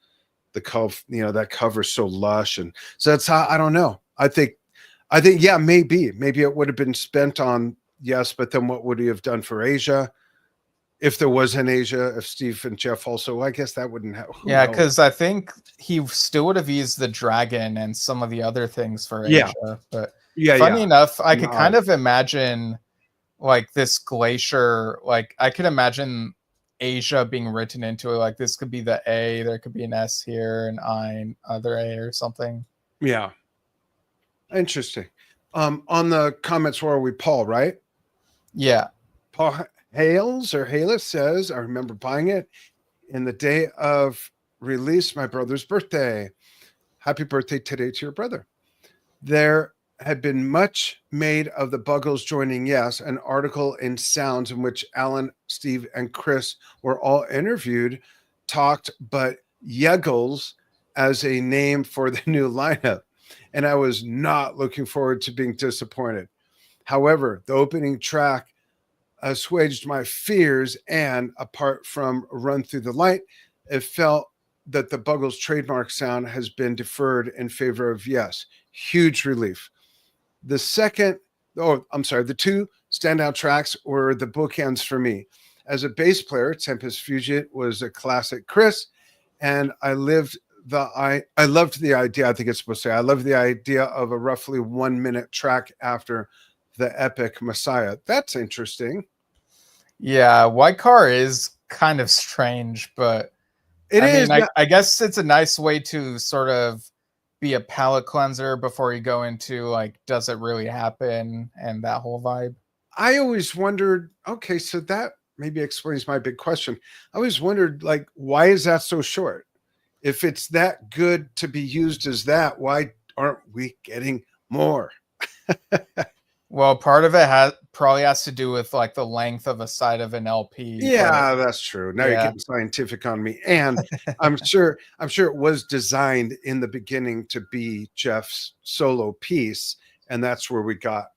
the cover, that cover's so lush. And so that's how, I don't know. I think, yeah, maybe it would have been spent on yes, but then what would he have done for Asia? If there was an Asia, if Steve and Jeff also, I guess that wouldn't have, who Yeah, knows? because I think he still would have used the dragon and some of the other things for Yeah, Asia. But yeah, funny yeah. enough, I could No, kind of imagine like this glacier, like I could imagine Asia being written into it. Like this could be the A, there could be an S here, an I, other A or something. yeah. Interesting. On the comments, where are we? Paul, right? Yeah. Paul Hales or Halis says, I remember buying it in the day of release, my brother's birthday. Happy birthday today to your brother. There had been much made of the Buggles joining Yes, an article in Sounds in which Alan, Steve, and Chris were all interviewed, talked, but Yeggles as a name for the new lineup. And I was not looking forward to being disappointed. However, the opening track assuaged my fears, and apart from Run Through the Light, it felt that the Buggles trademark sound has been deferred in favor of Yes. Huge relief. The second, oh, I'm sorry, the two standout tracks were the bookends for me. As a bass player, Tempest Fugit was a classic Chris, and I loved the idea. I think it's supposed to say I love the idea of a roughly 1 minute track after the epic Messiah. That's interesting. Yeah, White Car is kind of strange, but It I is. mean, I guess it's a nice way to sort of be a palate cleanser before you go into like, does it really happen and that whole vibe. I always wondered. Okay, so that maybe explains my big question. I always wondered, like, why is that so short? If it's that good to be used as that, why aren't we getting more? Well, part of it probably has to do with like the length of a side of an LP, but Yeah, that's true. Now you're yeah. getting scientific on me. And I'm sure it was designed in the beginning to be Jeff's solo piece, and that's where we got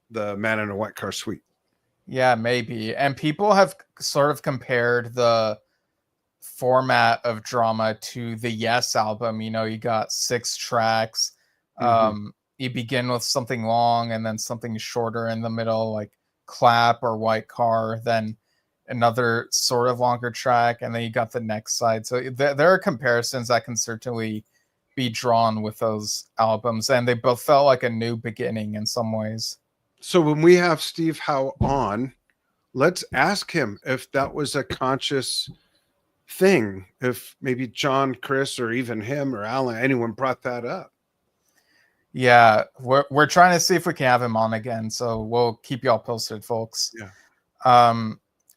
the Man in a White Car suite. Yeah, maybe. And people have sort of compared the format of drama to the Yes album. You know, you got 6 tracks. Mm-hmm. You begin with something long and then something shorter in the middle, like Clap or White Car, then another sort of longer track, and then you got the next side. So there are comparisons that can certainly be drawn with those albums, and they both felt like a new beginning in some ways. So when we have Steve Howe on, let's ask him if that was a conscious thing, if maybe John, Chris, or even him or Alan, anyone brought that up. Yeah, we're trying to see if we can have him on again, so we'll keep y'all posted, folks. Yeah.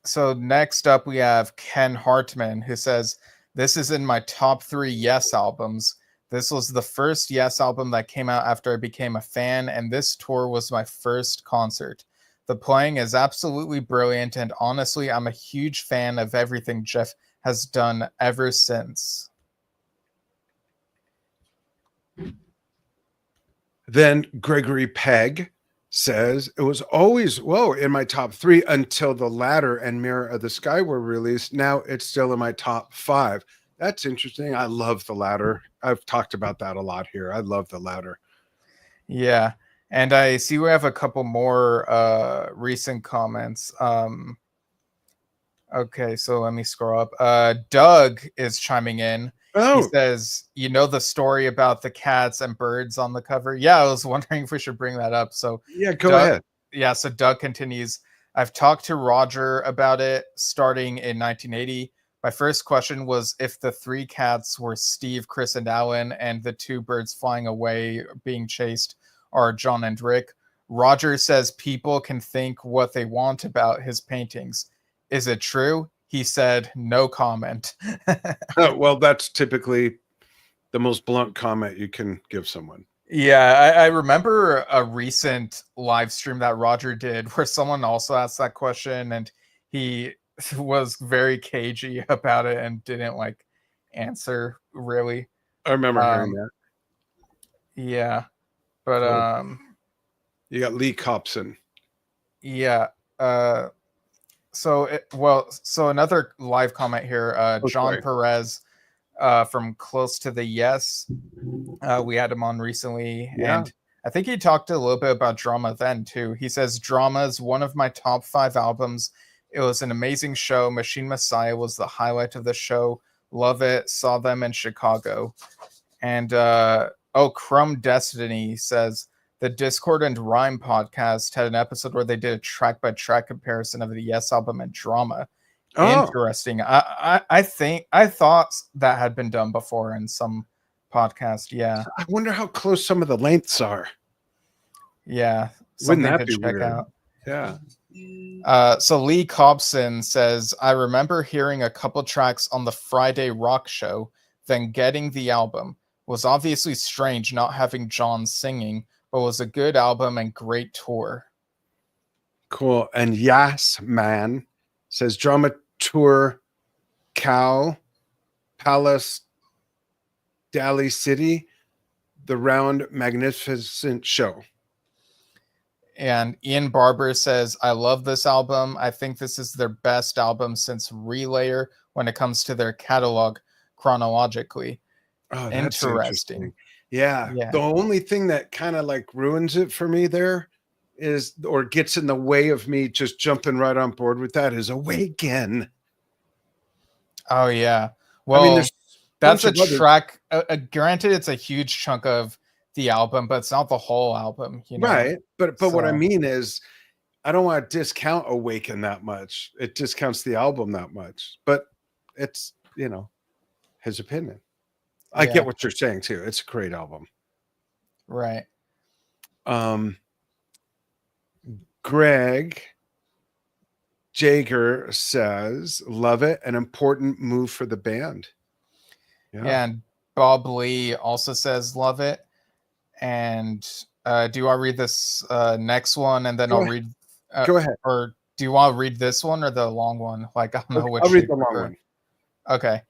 So next up we have Ken Hartman, who says, this is in my top 3 Yes albums. This was the first Yes album that came out after I became a fan, and this tour was my first concert. The playing is absolutely brilliant, and honestly, I'm a huge fan of everything Jeff has done ever since. Then Gregory Pegg says it was always in my top 3 until the Ladder and Mirror of the Sky were released. Now it's still in my top 5. That's interesting. I love the Ladder. I've talked about that a lot here. I love the Ladder. Yeah, and I see we have a couple more recent comments. Okay, so let me scroll up. Doug is chiming in. He says, you know the story about the cats and birds on the cover? Yeah, I was wondering if we should bring that up. So yeah, go ahead. Yeah, so Doug continues. I've talked to Roger about it starting in 1980. My first question was if the three cats were Steve, Chris, and Alan, and the two birds flying away being chased are John and Rick. Roger says people can think what they want about his paintings. Is it true? He said, no comment. Well, that's typically the most blunt comment you can give someone. Yeah, I remember a recent live stream that Roger did where someone also asked that question and he was very cagey about it and didn't like answer really. I remember hearing Um, that. yeah, but Cool. You got Lee Copson. yeah. So another live comment here. John Sorry. Perez from Close to the Yes. We had him on recently, Yeah. and I think he talked a little bit about Drama then too. He says Drama is one of my top 5 albums. It was an amazing show. Machine Messiah was the highlight of the show. Love it. Saw them in Chicago. And Crumb Destiny says the Discord and Rhyme podcast had an episode where they did a track by track comparison of the Yes album and Drama. Oh, Interesting. I thought that had been done before in some podcast. Yeah. I wonder how close some of the lengths are. Yeah. Wouldn't Something that to be check weird? out. Yeah. So Lee Cobson says, I remember hearing a couple tracks on the Friday rock show, then getting the album. Was obviously strange not having John singing, but was a good album and great tour. Cool. And Yas Man says drama tour Cow Palace Dali City, the round magnificent show. And Ian Barber says, I love this album. I think this is their best album since Relayer when it comes to their catalog chronologically. Oh, that's interesting. Yeah. The only thing that kind of like ruins it for me there is, or gets in the way of me just jumping right on board with that, is Awaken. Oh, yeah. Well, I mean, that's a track. Granted, it's a huge chunk of the album, but it's not the whole album, you know? Right. But what I mean is, I don't want to discount Awaken that much. It discounts the album that much. But it's, his opinion. I get what you're saying too. It's a great album. Right. Greg Jager says, love it. An important move for the band. Yeah. And Bob Lee also says, love it. And do you want to read this next one and then I'll read? Go ahead. Or do you want to read this one or the long one? Like, I don't know which. I'll read the long one. Okay.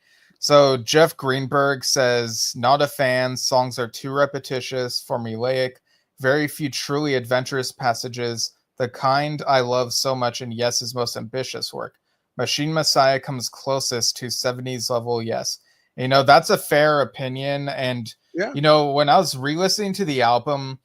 So Jeff Greenberg says, not a fan. Songs are too repetitious, formulaic, very few truly adventurous passages, the kind I love so much in Yes's most ambitious work. Machine Messiah comes closest to 70s level Yes. That's a fair opinion. And, when I was re-listening to the album,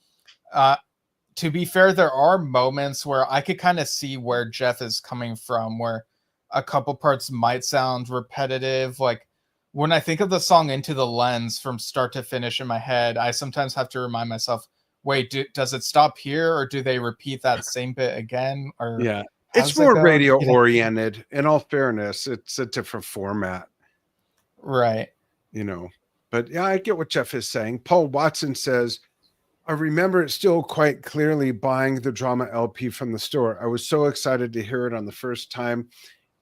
to be fair, there are moments where I could kind of see where Jeff is coming from, where a couple parts might sound repetitive. Like, when I think of the song Into the Lens from start to finish in my head, I sometimes have to remind myself, wait, does it stop here or do they repeat that same bit again? Or it's more radio oriented. In all fairness, it's a different format. Right. But yeah, I get what Jeff is saying. Paul Watson says, I remember it still quite clearly buying the Drama LP from the store. I was so excited to hear it on the first time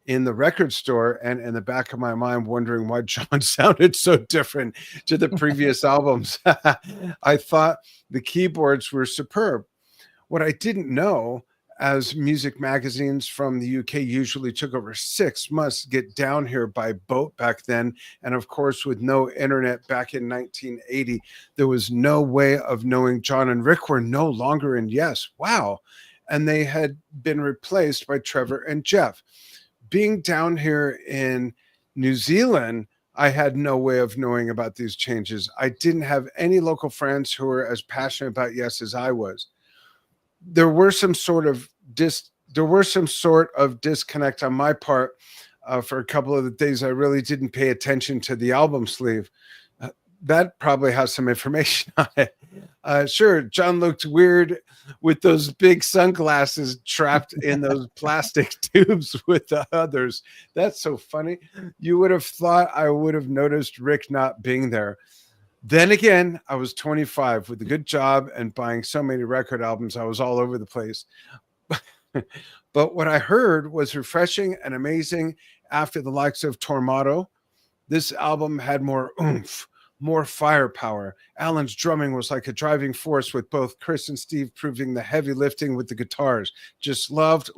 in the record store, and in the back of my mind wondering why John sounded so different to the previous albums. I thought the keyboards were superb. What I didn't know, as music magazines from the UK usually took over 6 months to get down here by boat back then, and of course with no internet back in 1980, there was no way of knowing John and Rick were no longer in Yes. Wow. And they had been replaced by Trevor and Jeff. Being down here in New Zealand, I had no way of knowing about these changes. I didn't have any local friends who were as passionate about Yes as I was. There were some sort of disconnect on my part for a couple of the days. I really didn't pay attention to the album sleeve. that probably has some information on it. Sure, John looked weird with those big sunglasses trapped in those plastic tubes with the others. That's so funny. You would have thought I would have noticed Rick not being there. Then again, I was 25 with a good job and buying so many record albums, I was all over the place. But what I heard was refreshing and amazing after the likes of Tormato. This album had more oomph, more firepower. Alan's drumming was like a driving force, with both Chris and Steve proving the heavy lifting with the guitars. Just loved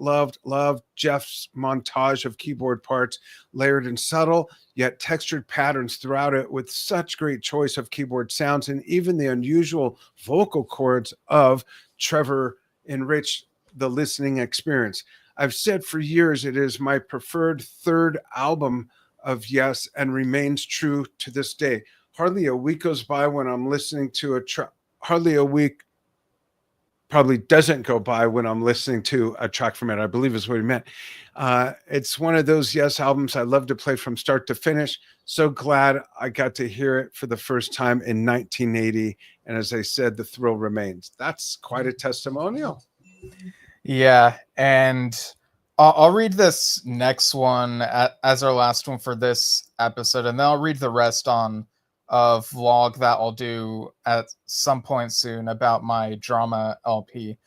Jeff's montage of keyboard parts, layered in subtle yet textured patterns throughout it, with such great choice of keyboard sounds, and even the unusual vocal chords of Trevor enriched the listening experience. I've said for years it is my preferred third album of Yes, and remains true to this day. Hardly a week goes by when I'm listening to hardly a week probably doesn't go by when I'm listening to a track from it, I believe is what he meant. It's one of those Yes albums I love to play from start to finish. So glad I got to hear it for the first time in 1980. And as I said, the thrill remains. That's quite a testimonial. Yeah, and I'll read this next one as our last one for this episode, and then I'll read the rest on a vlog that I'll do at some point soon about my drama LP.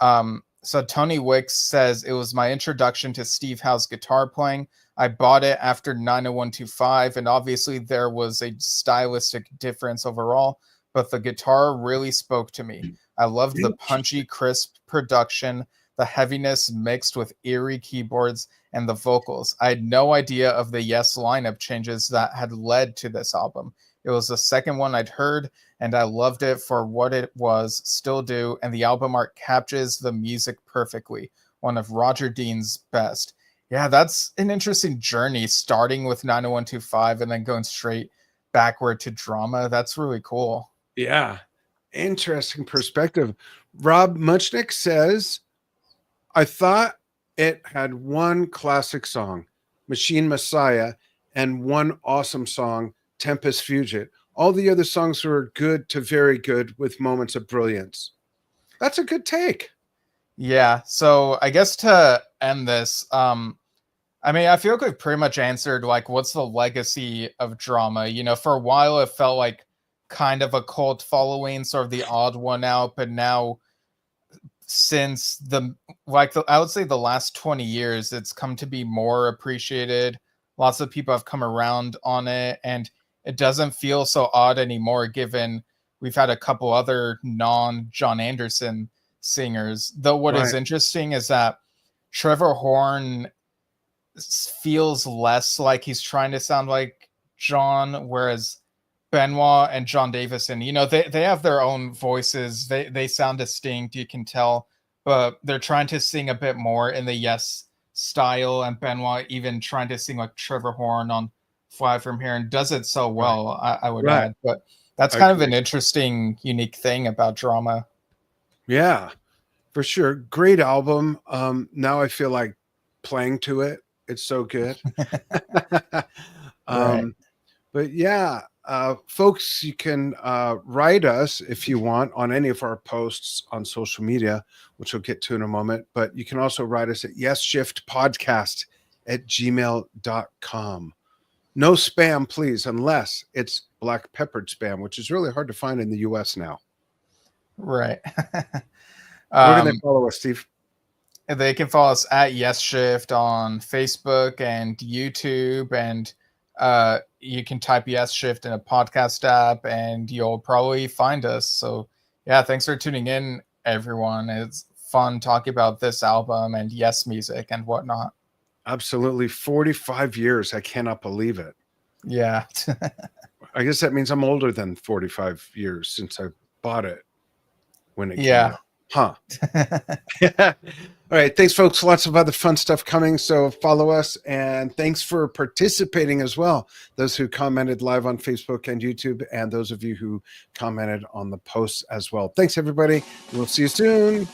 So Tony Wicks says, it was my introduction to Steve Howe's guitar playing. I bought it after 90125, and obviously there was a stylistic difference overall, but the guitar really spoke to me. I loved the punchy, crisp production, the heaviness mixed with eerie keyboards, and the vocals. I had no idea of the Yes lineup changes that had led to this album. It was the second one I'd heard, and I loved it for what it was, still do, and the album art captures the music perfectly. One of Roger Dean's best. Yeah, that's an interesting journey, starting with 90125 and then going straight backward to drama. That's really cool. Yeah, interesting perspective. Rob Muchnick says, I thought it had one classic song, Machine Messiah, and one awesome song, Tempest Fugit. All the other songs were good to very good with moments of brilliance. That's a good take. Yeah, so I guess to end this, I mean, I feel like we've pretty much answered, like, what's the legacy of drama? You know, for a while it felt like kind of a cult following, sort of the odd one out, but now since I would say the last 20 years, it's come to be more appreciated. Lots of people have come around on it, and it doesn't feel so odd anymore, given we've had a couple other non-John Anderson singers. Though what is interesting is that Trevor Horn feels less like he's trying to sound like John, whereas Benoit and John Davison, you know, they have their own voices. They sound distinct, you can tell, but they're trying to sing a bit more in the Yes style, and Benoit even trying to sing like Trevor Horn on Fly From Here, and does it so well, I would add. But that's kind of an interesting, unique thing about drama. Yeah, for sure. Great album. Now I feel like playing to it. It's so good. But yeah, folks, you can write us if you want on any of our posts on social media, which we'll get to in a moment. But you can also write us at yesshiftpodcast@gmail.com. No spam, please, unless it's black peppered spam, which is really hard to find in the US now. Right. Where can they follow us, Steve? They can follow us at Yesshift on Facebook and YouTube, and you can type Yesshift in a podcast app and you'll probably find us. So yeah, thanks for tuning in, everyone. It's fun talking about this album and Yes music and whatnot. Absolutely. 45 years. I cannot believe it. Yeah. I guess that means I'm older than 45 years since I bought it when it came out. Huh. All right. Thanks, folks. Lots of other fun stuff coming. So follow us. And thanks for participating as well. Those who commented live on Facebook and YouTube, and those of you who commented on the posts as well. Thanks, everybody. We'll see you soon.